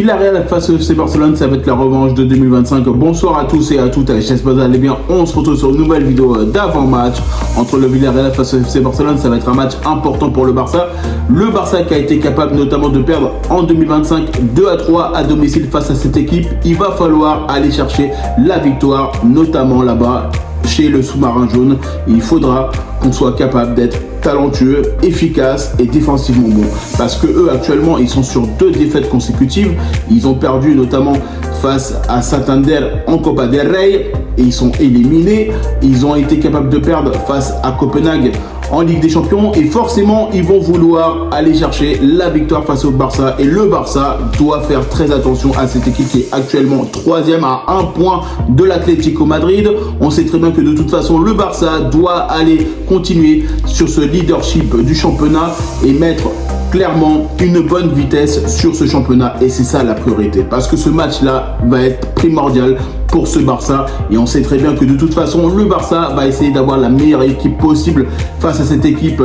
Villarreal face au FC Barcelone, ça va être la revanche de 2025. Bonsoir à tous et à toutes, j'espère que vous allez bien. On se retrouve sur une nouvelle vidéo d'avant-match entre le Villarreal face au FC Barcelone. Ça va être un match important pour le Barça. Le Barça qui a été capable notamment de perdre en 2025 2-3 à domicile face à cette équipe. Il va falloir aller chercher la victoire, notamment là-bas chez le sous-marin jaune. Il faudra qu'on soit capable d'être talentueux, efficace et défensivement bon. Parce que eux actuellement ils sont sur 2 défaites consécutives. Ils ont perdu notamment face à Santander en Copa del Rey et ils sont éliminés. Ils ont été capables de perdre face à Copenhague en Ligue des Champions et forcément ils vont vouloir aller chercher la victoire face au Barça et le Barça doit faire très attention à cette équipe qui est actuellement 3e à 1 point de l'Atlético Madrid. On sait très bien que de toute façon le Barça doit aller continuer sur ce leadership du championnat et mettre clairement une bonne vitesse sur ce championnat et c'est ça la priorité parce que ce match là va être primordial pour ce Barça et on sait très bien que de toute façon le Barça va essayer d'avoir la meilleure équipe possible face à cette équipe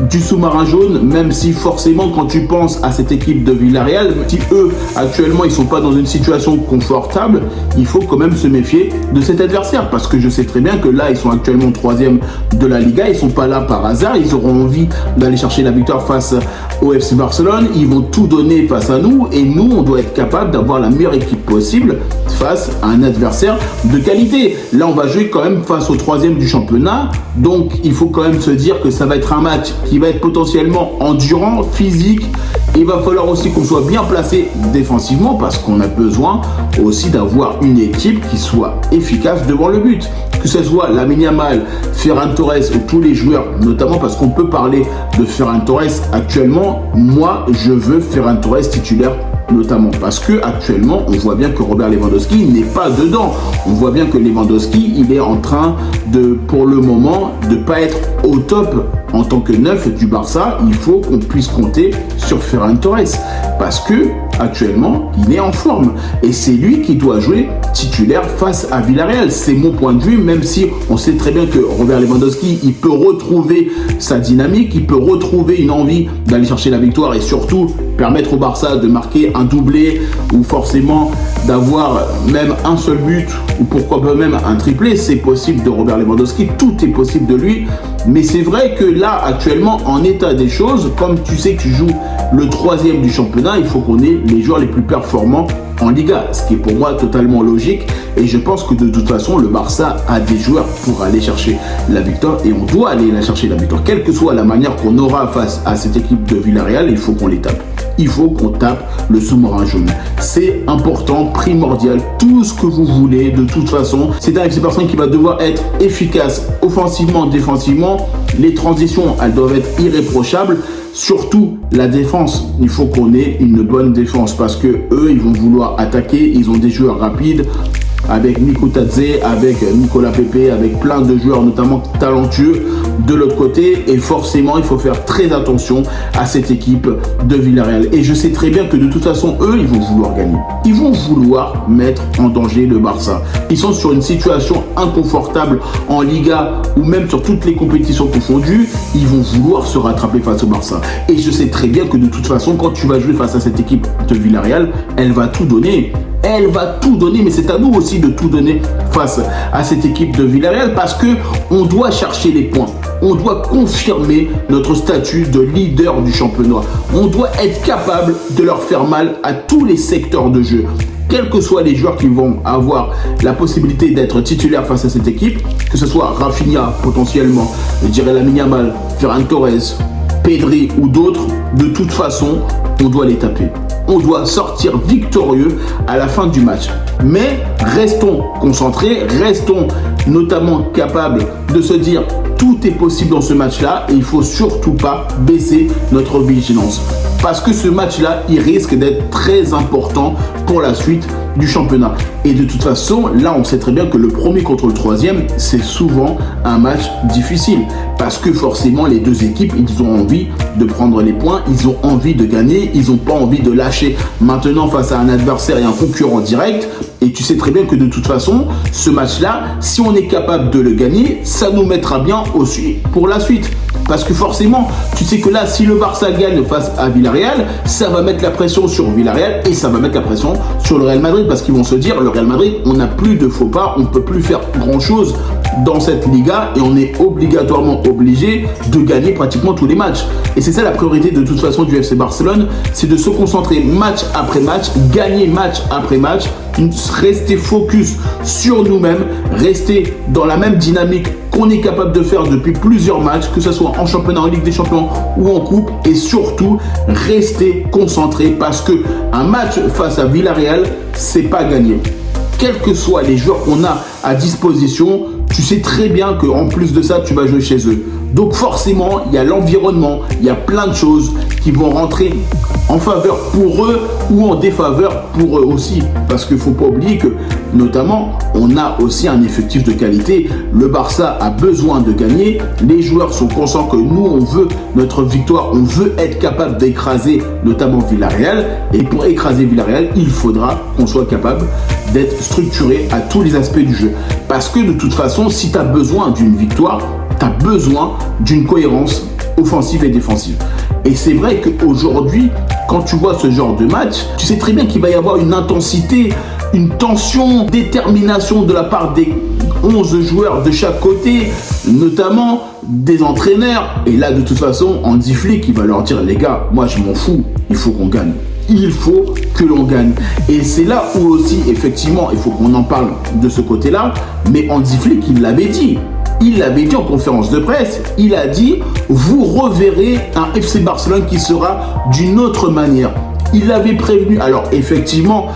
du sous-marin jaune, même si forcément quand tu penses à cette équipe de Villarreal, si eux actuellement ils sont pas dans une situation confortable, il faut quand même se méfier de cet adversaire parce que je sais très bien que là ils sont actuellement 3e de la Liga, ils sont pas là par hasard, ils auront envie d'aller chercher la victoire face au FC Barcelone, ils vont tout donner face à nous et nous on doit être capable d'avoir la meilleure équipe possible face à un adversaire de qualité. Là on va jouer quand même face au 3e du championnat, donc il faut quand même se dire que ça va être un match qui va être potentiellement endurant, physique. Il va falloir aussi qu'on soit bien placé défensivement parce qu'on a besoin aussi d'avoir une équipe qui soit efficace devant le but. Que ce soit Lamine Yamal, Ferran Torres ou tous les joueurs, notamment parce qu'on peut parler de Ferran Torres actuellement. Moi, je veux Ferran Torres titulaire notamment parce que actuellement on voit bien que Robert Lewandowski n'est pas dedans. On voit bien que Lewandowski il est en train de, pour le moment, de pas être au top en tant que neuf du Barça. Il faut qu'on puisse compter sur Ferran Torres parce que actuellement il est en forme et c'est lui qui doit jouer titulaire face à Villarreal. C'est mon point de vue, même si on sait très bien que Robert Lewandowski il peut retrouver sa dynamique, il peut retrouver une envie d'aller chercher la victoire et surtout permettre au Barça de marquer un doublé ou forcément d'avoir même un seul but ou pourquoi pas même un triplé. C'est possible de Robert Lewandowski, tout est possible de lui. Mais c'est vrai que là actuellement en état des choses, comme tu sais que tu joues le 3e du championnat, il faut qu'on ait les joueurs les plus performants en Liga, ce qui est pour moi totalement logique et je pense que de toute façon le Barça a des joueurs pour aller chercher la victoire et on doit aller la chercher la victoire, quelle que soit la manière qu'on aura face à cette équipe de Villarreal. Il faut qu'on les tape. Il faut qu'on tape le sous-marin jaune. C'est important, primordial, tout ce que vous voulez. De toute façon, c'est un FC Barcelone qui va devoir être efficace offensivement, défensivement. Les transitions, elles doivent être irréprochables. Surtout la défense, il faut qu'on ait une bonne défense parce que eux, ils vont vouloir attaquer. Ils ont des joueurs rapides avec Mikou Tadze, avec Nicolas Pepe, avec plein de joueurs notamment talentueux de l'autre côté et forcément il faut faire très attention à cette équipe de Villarreal et je sais très bien que de toute façon eux ils vont vouloir gagner, ils vont vouloir mettre en danger le Barça. Ils sont sur une situation inconfortable en Liga ou même sur toutes les compétitions confondues, ils vont vouloir se rattraper face au Barça et je sais très bien que de toute façon quand tu vas jouer face à cette équipe de Villarreal, elle va tout donner. Elle va tout donner, mais c'est à nous aussi de tout donner face à cette équipe de Villarreal parce que on doit chercher les points. On doit confirmer notre statut de leader du championnat. On doit être capable de leur faire mal à tous les secteurs de jeu. Quels que soient les joueurs qui vont avoir la possibilité d'être titulaires face à cette équipe, que ce soit Rafinha potentiellement, je dirais Lamine Yamal, Ferran Torres, Pedri ou d'autres, de toute façon, on doit les taper. On doit sortir victorieux à la fin du match. Mais restons concentrés, restons notamment capables de se dire tout est possible dans ce match-là et il ne faut surtout pas baisser notre vigilance. Parce que ce match-là, il risque d'être très important pour la suite du championnat. Et de toute façon, là, on sait très bien que le premier contre le 3e, c'est souvent un match difficile. Parce que forcément, les deux équipes, ils ont envie de prendre les points, ils ont envie de gagner, ils n'ont pas envie de lâcher maintenant face à un adversaire et un concurrent direct. Et tu sais très bien que de toute façon, ce match-là, si on est capable de le gagner, ça nous mettra bien aussi pour la suite. Parce que forcément, tu sais que là, si le Barça gagne face à Villarreal, ça va mettre la pression sur Villarreal et ça va mettre la pression sur le Real Madrid parce qu'ils vont se dire, le Real Madrid, on n'a plus de faux pas, on ne peut plus faire grand-chose dans cette Liga et on est obligatoirement obligé de gagner pratiquement tous les matchs. Et c'est ça la priorité de toute façon du FC Barcelone, c'est de se concentrer match après match, gagner match après match, rester focus sur nous-mêmes, rester dans la même dynamique qu'on est capable de faire depuis plusieurs matchs, que ce soit en championnat, en Ligue des Champions ou en coupe, et surtout rester concentré parce que un match face à Villarreal, c'est pas gagné. Quels que soient les joueurs qu'on a à disposition, tu sais très bien qu'en plus de ça, tu vas jouer chez eux. Donc forcément, il y a l'environnement, il y a plein de choses qui vont rentrer en faveur pour eux ou en défaveur pour eux aussi. Parce qu'il ne faut pas oublier que, notamment, on a aussi un effectif de qualité. Le Barça a besoin de gagner. Les joueurs sont conscients que nous, on veut notre victoire. On veut être capable d'écraser notamment Villarreal. Et pour écraser Villarreal, il faudra qu'on soit capable d'être structuré à tous les aspects du jeu. Parce que de toute façon, si tu as besoin d'une victoire, tu as besoin d'une cohérence offensive et défensive. Et c'est vrai qu'aujourd'hui, quand tu vois ce genre de match, tu sais très bien qu'il va y avoir une intensité, une tension, détermination de la part des 11 joueurs de chaque côté, notamment des entraîneurs. Et là, de toute façon, Hansi Flick, il va leur dire, les gars, moi je m'en fous, il faut qu'on gagne. Il faut que l'on gagne. Et c'est là où aussi, effectivement, il faut qu'on en parle de ce côté-là. Mais Hansi Flick, il l'avait dit. Il l'avait dit en conférence de presse. Il a dit, vous reverrez un FC Barcelone qui sera d'une autre manière. Il l'avait prévenu. Alors, effectivement,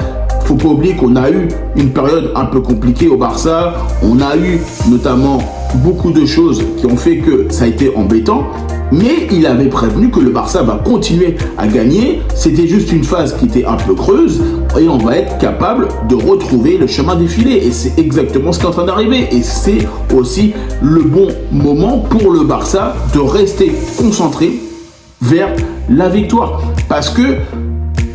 faut pas oublier qu'on a eu une période un peu compliquée au Barça. On a eu notamment beaucoup de choses qui ont fait que ça a été embêtant. Mais il avait prévenu que le Barça va continuer à gagner. C'était juste une phase qui était un peu creuse et on va être capable de retrouver le chemin défilé. Et c'est exactement ce qui est en train d'arriver. Et c'est aussi le bon moment pour le Barça de rester concentré vers la victoire. Parce que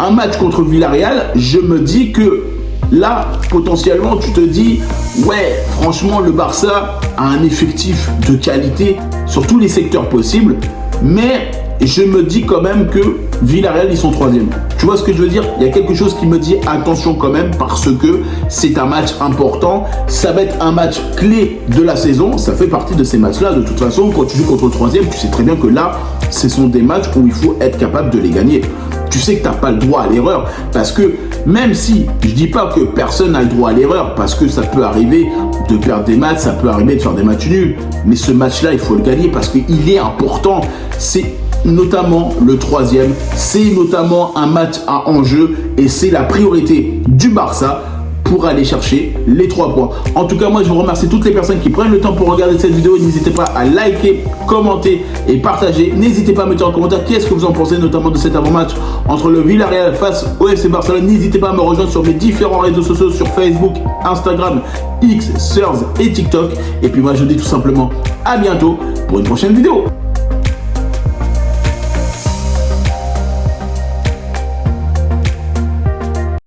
un match contre Villarreal, je me dis que là, potentiellement, tu te dis, ouais, franchement, le Barça a un effectif de qualité sur tous les secteurs possibles, mais je me dis quand même que Villarreal, ils sont troisième. Tu vois ce que je veux dire? Il y a quelque chose qui me dit attention quand même parce que c'est un match important. Ça va être un match clé de la saison. Ça fait partie de ces matchs-là. De toute façon, quand tu joues contre le troisième, tu sais très bien que là, ce sont des matchs où il faut être capable de les gagner. Tu sais que tu n'as pas le droit à l'erreur parce que même si, je dis pas que personne n'a le droit à l'erreur parce que ça peut arriver de perdre des matchs, ça peut arriver de faire des matchs nuls, mais ce match-là, il faut le gagner parce qu'il est important. C'est notamment le troisième, c'est notamment un match à enjeu et c'est la priorité du Barça pour aller chercher les 3 points. En tout cas, moi, je vous remercie toutes les personnes qui prennent le temps pour regarder cette vidéo. N'hésitez pas à liker, commenter et partager. N'hésitez pas à me dire en commentaire qu'est-ce que vous en pensez, notamment de cet avant-match entre le Villarreal face au FC Barcelone. N'hésitez pas à me rejoindre sur mes différents réseaux sociaux, sur Facebook, Instagram, X, Threads et TikTok. Et puis moi, je dis tout simplement à bientôt pour une prochaine vidéo.